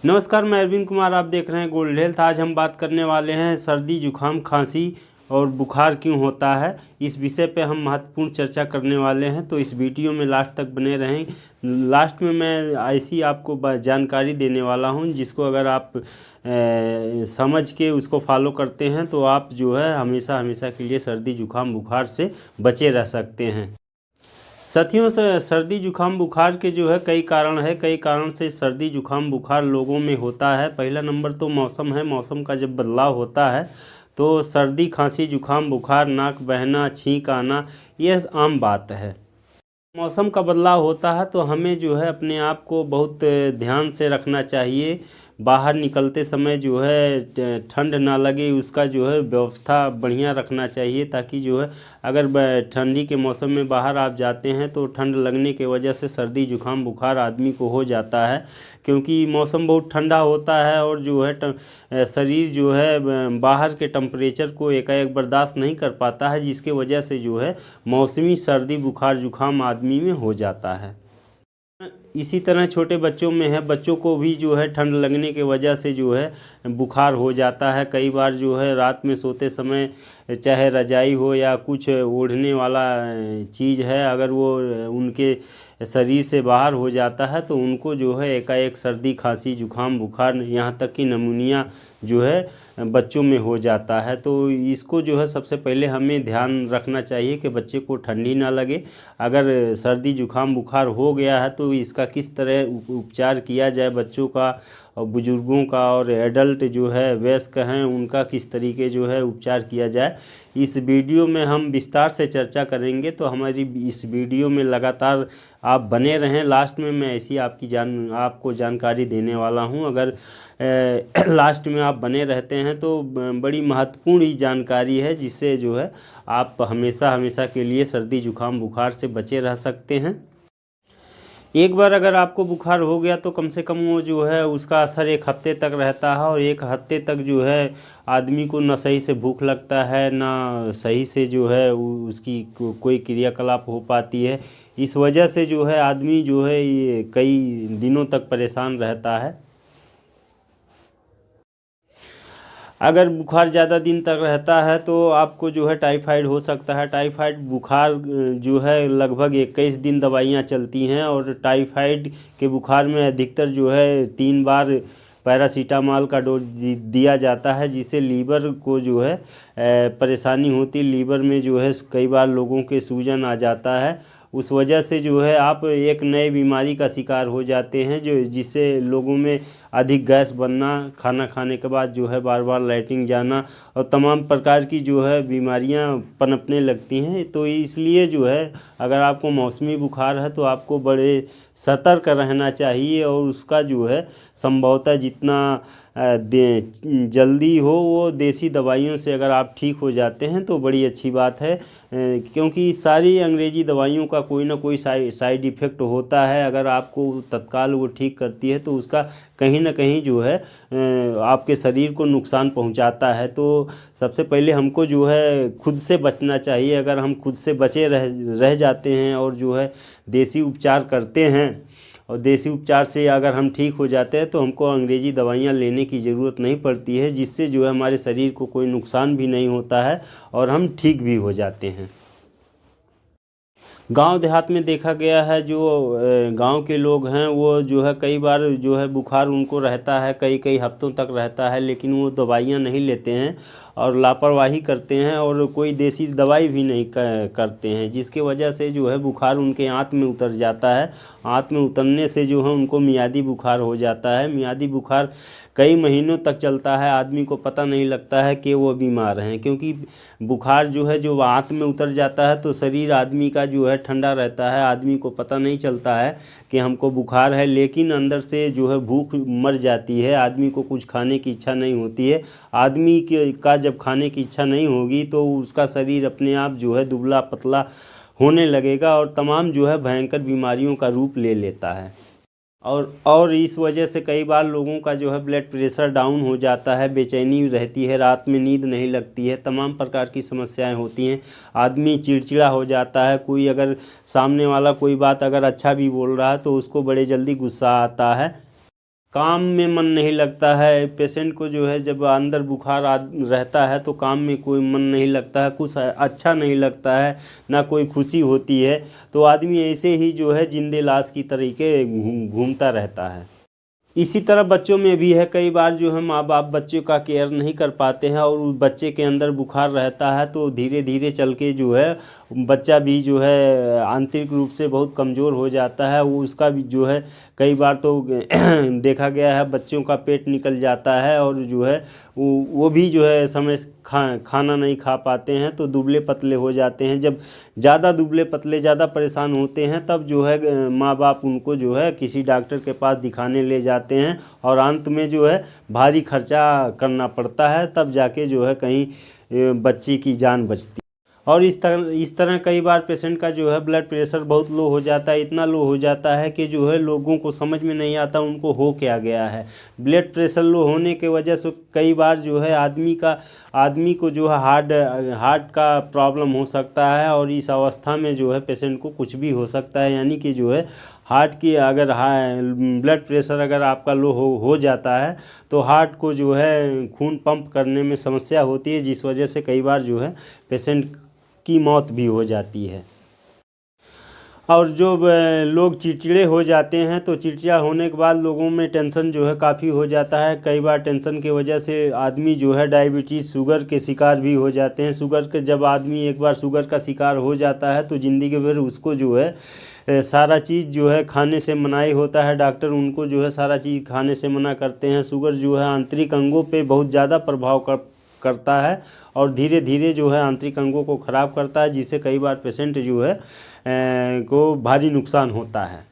नमस्कार, मैं अरविंद कुमार। आप देख रहे हैं गोल्ड हेल्थ। आज हम बात करने वाले हैं सर्दी जुकाम खांसी और बुखार क्यों होता है। इस विषय पे हम महत्वपूर्ण चर्चा करने वाले हैं, तो इस वीडियो में लास्ट तक बने रहें। लास्ट में मैं ऐसी आपको जानकारी देने वाला हूं जिसको अगर आप समझ के उसको फॉलो करते हैं तो आप जो है हमेशा हमेशा के लिए सर्दी जुकाम बुखार से बचे रह सकते हैं। साथियों, से सर्दी जुकाम बुखार के जो है कई कारण है। कई कारण से सर्दी जुकाम बुखार लोगों में होता है। पहला नंबर तो मौसम है। मौसम का जब बदलाव होता है तो सर्दी खांसी जुकाम बुखार, नाक बहना, छींक आना, यह आम बात है। मौसम का बदलाव होता है तो हमें जो है अपने आप को बहुत ध्यान से रखना चाहिए। बाहर निकलते समय जो है ठंड ना लगे उसका जो है व्यवस्था बढ़िया रखना चाहिए, ताकि जो है अगर ठंडी के मौसम में बाहर आप जाते हैं तो ठंड लगने के वजह से सर्दी जुकाम बुखार आदमी को हो जाता है, क्योंकि मौसम बहुत ठंडा होता है और जो है शरीर जो है बाहर के टेम्परेचर को एकाएक बर्दाश्त नहीं कर पाता है, जिसके वजह से जो है मौसमी सर्दी बुखार जुकाम आदमी में हो जाता है। इसी तरह छोटे बच्चों में है। बच्चों को भी जो है ठंड लगने के वजह से जो है बुखार हो जाता है। कई बार जो है रात में सोते समय चाहे रजाई हो या कुछ ओढ़ने वाला चीज़ है, अगर वो उनके शरीर से बाहर हो जाता है तो उनको जो है एकाएक सर्दी खांसी जुकाम बुखार, यहाँ तक कि निमोनिया जो है बच्चों में हो जाता है। तो इसको जो है सबसे पहले हमें ध्यान रखना चाहिए कि बच्चे को ठंडी ना लगे। अगर सर्दी जुकाम बुखार हो गया है तो इसका किस तरह उपचार किया जाए बच्चों का और बुज़ुर्गों का, और एडल्ट जो है वयस्क हैं उनका किस तरीके जो है उपचार किया जाए, इस वीडियो में हम विस्तार से चर्चा करेंगे। तो हमारी इस वीडियो में लगातार आप बने रहें। लास्ट में मैं ऐसी आपको जानकारी देने वाला हूं। अगर लास्ट में आप बने रहते हैं तो बड़ी महत्वपूर्ण ही जानकारी है, जिससे जो है आप हमेशा हमेशा के लिए सर्दी जुकाम बुखार से बचे रह सकते हैं। एक बार अगर आपको बुखार हो गया तो कम से कम वो जो है उसका असर एक हफ्ते तक रहता है, और एक हफ्ते तक जो है आदमी को ना सही से भूख लगता है, ना सही से जो है उसकी कोई क्रियाकलाप हो पाती है। इस वजह से जो है आदमी जो है ये कई दिनों तक परेशान रहता है। अगर बुखार ज़्यादा दिन तक रहता है तो आपको जो है टाइफाइड हो सकता है। टाइफाइड बुखार जो है लगभग 21 दिन दवाइयाँ चलती हैं, और टाइफाइड के बुखार में अधिकतर जो है 3 बार पैरासीटामॉल का डोज दिया जाता है, जिससे लीवर को जो है परेशानी होती। लीवर में जो है कई बार लोगों के सूजन आ जाता है। उस वजह से जो है आप एक नए बीमारी का शिकार हो जाते हैं, जिससे लोगों में अधिक गैस बनना, खाना खाने के बाद जो है बार बार लैट्रिन जाना और तमाम प्रकार की जो है बीमारियां पनपने लगती हैं। तो इसलिए जो है अगर आपको मौसमी बुखार है तो आपको बड़े सतर्क रहना चाहिए, और उसका जो है संभवतः जितना जल्दी हो वो देसी दवाइयों से अगर आप ठीक हो जाते हैं तो बड़ी अच्छी बात है, क्योंकि सारी अंग्रेजी दवाइयों का कोई ना कोई साइड इफ़ेक्ट होता है। अगर आपको तत्काल वो ठीक करती है तो उसका कहीं ना कहीं जो है आपके शरीर को नुकसान पहुंचाता है। तो सबसे पहले हमको जो है खुद से बचना चाहिए। अगर हम खुद से बचे रह जाते हैं और जो है देसी उपचार करते हैं, और देसी उपचार से अगर हम ठीक हो जाते हैं तो हमको अंग्रेजी दवाइयाँ लेने की ज़रूरत नहीं पड़ती है, जिससे जो है हमारे शरीर को कोई नुकसान भी नहीं होता है और हम ठीक भी हो जाते हैं। गांव देहात में देखा गया है, जो गांव के लोग हैं वो जो है कई बार जो है बुखार उनको रहता है, कई कई हफ्तों तक रहता है, लेकिन वो दवाइयाँ नहीं लेते हैं और लापरवाही करते हैं और कोई देसी दवाई भी नहीं करते हैं, जिसके वजह से जो है बुखार उनके आंत में उतर जाता है। आंत में उतरने से जो है उनको मियादी बुखार हो जाता है। मियादी बुखार कई महीनों तक चलता है, आदमी को पता नहीं लगता है कि वो बीमार हैं, क्योंकि बुखार जो है जो आंत में उतर जाता है तो शरीर आदमी का जो है ठंडा रहता है। आदमी को पता नहीं चलता है कि हमको बुखार है, लेकिन अंदर से जो है भूख मर जाती है। आदमी को कुछ खाने की इच्छा नहीं होती है। आदमी का जब खाने की इच्छा नहीं होगी तो उसका शरीर अपने आप जो है दुबला पतला होने लगेगा और तमाम जो है भयंकर बीमारियों का रूप ले लेता है। और इस वजह से कई बार लोगों का जो है ब्लड प्रेशर डाउन हो जाता है, बेचैनी रहती है, रात में नींद नहीं लगती है, तमाम प्रकार की समस्याएं होती हैं। आदमी चिड़चिड़ा हो जाता है। कोई अगर सामने वाला कोई बात अगर अच्छा भी बोल रहा है तो उसको बड़े जल्दी गुस्सा आता है। काम में मन नहीं लगता है। पेशेंट को जो है जब अंदर बुखार रहता है तो काम में कोई मन नहीं लगता है, कुछ अच्छा नहीं लगता है, ना कोई खुशी होती है। तो आदमी ऐसे ही जो है जिंदे लाश की तरीके घूमता रहता है। इसी तरह बच्चों में भी है, कई बार जो है माँ बाप बच्चों का केयर नहीं कर पाते हैं और उस बच्चे के अंदर बुखार रहता है तो धीरे धीरे चल के जो है बच्चा भी जो है आंतरिक रूप से बहुत कमज़ोर हो जाता है। वो उसका भी जो है कई बार तो देखा गया है बच्चों का पेट निकल जाता है और जो है वो भी जो है समय से खाना नहीं खा पाते हैं तो दुबले पतले हो जाते हैं। जब ज़्यादा दुबले पतले ज़्यादा परेशान होते हैं तब जो है माँ बाप उनको जो है किसी डॉक्टर के पास दिखाने ले जाते हैं और अंत में जो है भारी खर्चा करना पड़ता है, तब जाके जो है कहीं बच्चे की जान बचती है। और इस तरह कई बार पेशेंट का जो है ब्लड प्रेशर बहुत लो हो जाता है, इतना लो हो जाता है कि जो है लोगों को समझ में नहीं आता उनको हो क्या गया है। ब्लड प्रेशर लो होने के वजह से कई बार जो है आदमी को जो है हार्ट का प्रॉब्लम हो सकता है और इस अवस्था में जो है पेशेंट को कुछ भी हो सकता है। यानी कि जो है हार्ट की अगर ब्लड प्रेशर अगर आपका लो हो जाता है तो हार्ट को जो है खून पंप करने में समस्या होती है, जिस वजह से कई बार जो है पेशेंट की मौत भी हो जाती है। और जो लोग चिड़चिड़े हो जाते हैं तो चिड़चिड़ा होने के बाद लोगों में टेंशन जो है काफ़ी हो जाता है। कई बार टेंशन की वजह से आदमी जो है डायबिटीज़ शुगर के शिकार भी हो जाते हैं। शुगर के जब आदमी एक बार शुगर का शिकार हो जाता है तो ज़िंदगी भर उसको जो है सारा चीज़ जो है खाने से मनाही होता है। डॉक्टर उनको जो है सारा चीज़ खाने से मना करते हैं। शुगर जो है आंतरिक अंगों पे बहुत ज़्यादा प्रभाव करता है और धीरे धीरे जो है आंतरिक अंगों को ख़राब करता है, जिससे कई बार पेशेंट जो है को भारी नुकसान होता है।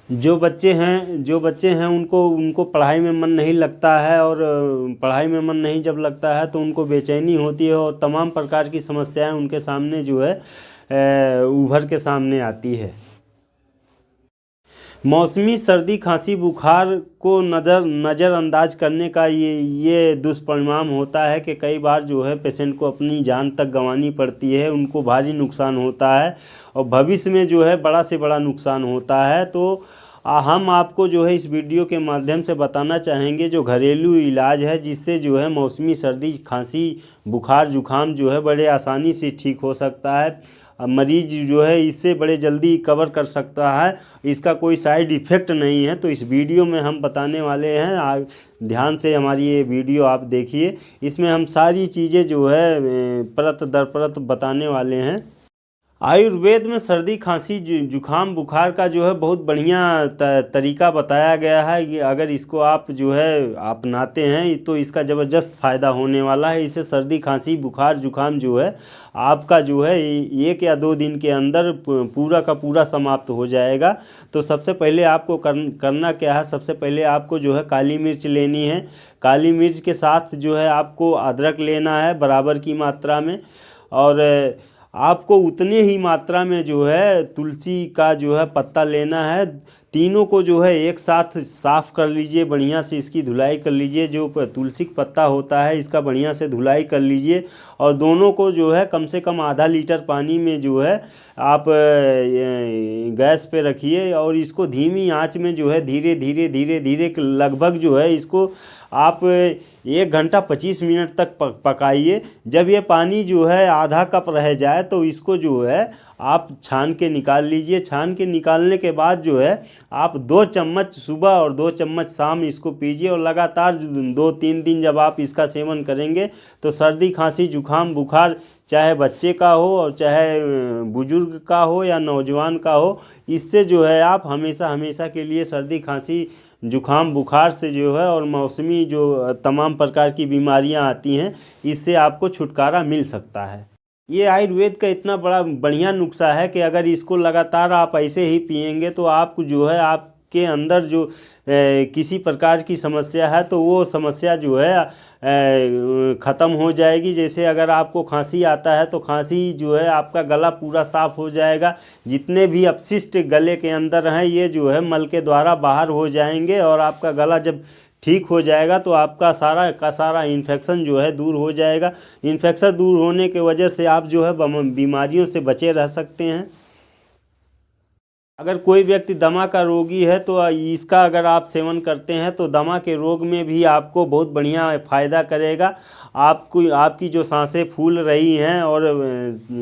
जो बच्चे हैं उनको पढ़ाई में मन नहीं लगता है और पढ़ाई में मन नहीं जब लगता है तो उनको बेचैनी होती है और तमाम प्रकार की समस्याएं उनके सामने जो है उभर के सामने आती है। मौसमी सर्दी खांसी बुखार को नज़रअंदाज करने का ये दुष्परिणाम होता है कि कई बार जो है पेशेंट को अपनी जान तक गंवानी पड़ती है, उनको भारी नुकसान होता है और भविष्य में जो है बड़ा से बड़ा नुकसान होता है। तो हम आपको जो है इस वीडियो के माध्यम से बताना चाहेंगे जो घरेलू इलाज है जिससे जो है मौसमी सर्दी खांसी बुखार जुखाम जो है बड़े आसानी से ठीक हो सकता है। मरीज जो है इससे बड़े जल्दी कवर कर सकता है, इसका कोई साइड इफ़ेक्ट नहीं है। तो इस वीडियो में हम बताने वाले हैं, ध्यान से हमारी ये वीडियो आप देखिए। इसमें हम सारी चीज़ें जो है परत दर परत बताने वाले हैं। आयुर्वेद में सर्दी खांसी जुखाम बुखार का जो है बहुत बढ़िया तरीका बताया गया है कि अगर इसको आप जो है अपनाते हैं तो इसका ज़बरदस्त फ़ायदा होने वाला है। इससे सर्दी खांसी बुखार जुखाम जो है आपका जो है 1 या 2 दिन के अंदर पूरा का पूरा समाप्त हो जाएगा। तो सबसे पहले आपको करना क्या है, सबसे पहले आपको जो है काली मिर्च लेनी है। काली मिर्च के साथ जो है आपको अदरक लेना है बराबर की मात्रा में और आपको उतने ही मात्रा में जो है तुलसी का जो है पत्ता लेना है। तीनों को जो है एक साथ साफ़ कर लीजिए, बढ़िया से इसकी धुलाई कर लीजिए। जो तुलसी का पत्ता होता है इसका बढ़िया से धुलाई कर लीजिए और दोनों को जो है कम से कम आधा लीटर पानी में जो है आप गैस पे रखिए और इसको धीमी आंच में जो है धीरे धीरे लगभग जो है इसको आप 1 घंटा 25 मिनट तक पकाइए। जब ये पानी जो है आधा कप रह जाए तो इसको जो है आप छान के निकाल लीजिए। छान के निकालने के बाद जो है आप 2 चम्मच सुबह और 2 चम्मच शाम इसको पीजिए और लगातार 2-3 दिन जब आप इसका सेवन करेंगे तो सर्दी खांसी जुखाम बुखार चाहे बच्चे का हो और चाहे बुजुर्ग का हो या नौजवान का हो, इससे जो है आप हमेशा के लिए सर्दी खांसी जुखाम बुखार से जो है और मौसमी जो तमाम प्रकार की बीमारियां आती हैं इससे आपको छुटकारा मिल सकता है। ये आयुर्वेद का इतना बढ़िया नुस्खा है कि अगर इसको लगातार आप ऐसे ही पिएंगे तो आपको जो है आपके अंदर जो किसी प्रकार की समस्या है तो वो समस्या जो है ख़त्म हो जाएगी। जैसे अगर आपको खांसी आता है तो खांसी जो है आपका गला पूरा साफ़ हो जाएगा। जितने भी अपशिष्ट गले के अंदर हैं ये जो है मल के द्वारा बाहर हो जाएंगे और आपका गला जब ठीक हो जाएगा तो आपका सारा का सारा इन्फेक्शन जो है दूर हो जाएगा। इन्फेक्शन दूर होने के वजह से आप जो है बीमारियों से बचे रह सकते हैं। अगर कोई व्यक्ति दमा का रोगी है तो इसका अगर आप सेवन करते हैं तो दमा के रोग में भी आपको बहुत बढ़िया फ़ायदा करेगा। आपको आपकी जो सांसें फूल रही हैं और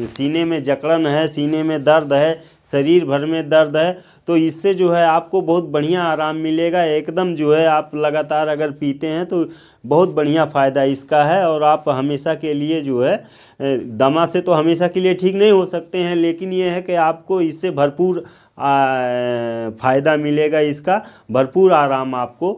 सीने में जकड़न है, सीने में दर्द है, शरीर भर में दर्द है, तो इससे जो है आपको बहुत बढ़िया आराम मिलेगा। एकदम जो है आप लगातार अगर पीते हैं तो बहुत बढ़िया फ़ायदा इसका है। और आप हमेशा के लिए जो है दमा से तो हमेशा के लिए ठीक नहीं हो सकते हैं, लेकिन ये है कि आपको इससे भरपूर फ़ायदा मिलेगा, इसका भरपूर आराम आपको।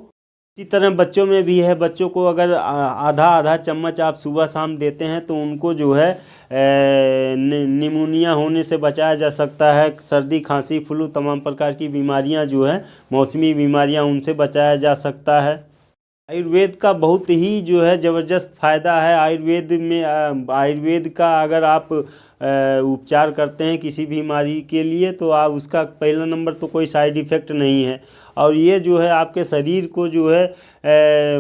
इसी तरह बच्चों में भी है। बच्चों को अगर आधा आधा चम्मच आप सुबह शाम देते हैं तो उनको जो है निमोनिया होने से बचाया जा सकता है। सर्दी खांसी फ्लू तमाम प्रकार की बीमारियां जो है मौसमी बीमारियां, उनसे बचाया जा सकता है। आयुर्वेद का बहुत ही जो है ज़बरदस्त फ़ायदा है। आयुर्वेद का अगर आप उपचार करते हैं किसी बीमारी के लिए तो आप उसका पहला नंबर तो कोई साइड इफ़ेक्ट नहीं है, और ये जो है आपके शरीर को जो है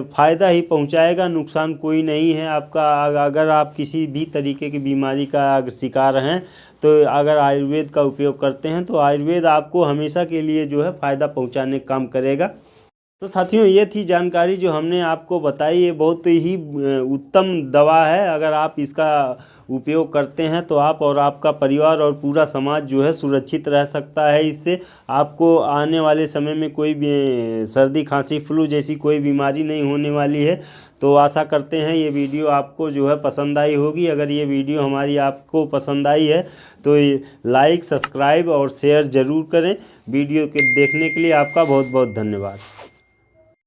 फ़ायदा ही पहुंचाएगा, नुकसान कोई नहीं है आपका। अगर आप किसी भी तरीके की बीमारी का शिकार हैं तो अगर आयुर्वेद का उपयोग करते हैं तो आयुर्वेद आपको हमेशा के लिए जो है फ़ायदा पहुंचाने का काम करेगा। तो साथियों, ये थी जानकारी जो हमने आपको बताई। ये बहुत ही उत्तम दवा है। अगर आप इसका उपयोग करते हैं तो आप और आपका परिवार और पूरा समाज जो है सुरक्षित रह सकता है। इससे आपको आने वाले समय में कोई भी सर्दी खांसी फ्लू जैसी कोई बीमारी नहीं होने वाली है। तो आशा करते हैं ये वीडियो आपको जो है पसंद आई होगी। अगर ये वीडियो हमारी आपको पसंद आई है तो लाइक, सब्सक्राइब और शेयर ज़रूर करें। वीडियो के देखने के लिए आपका बहुत बहुत धन्यवाद।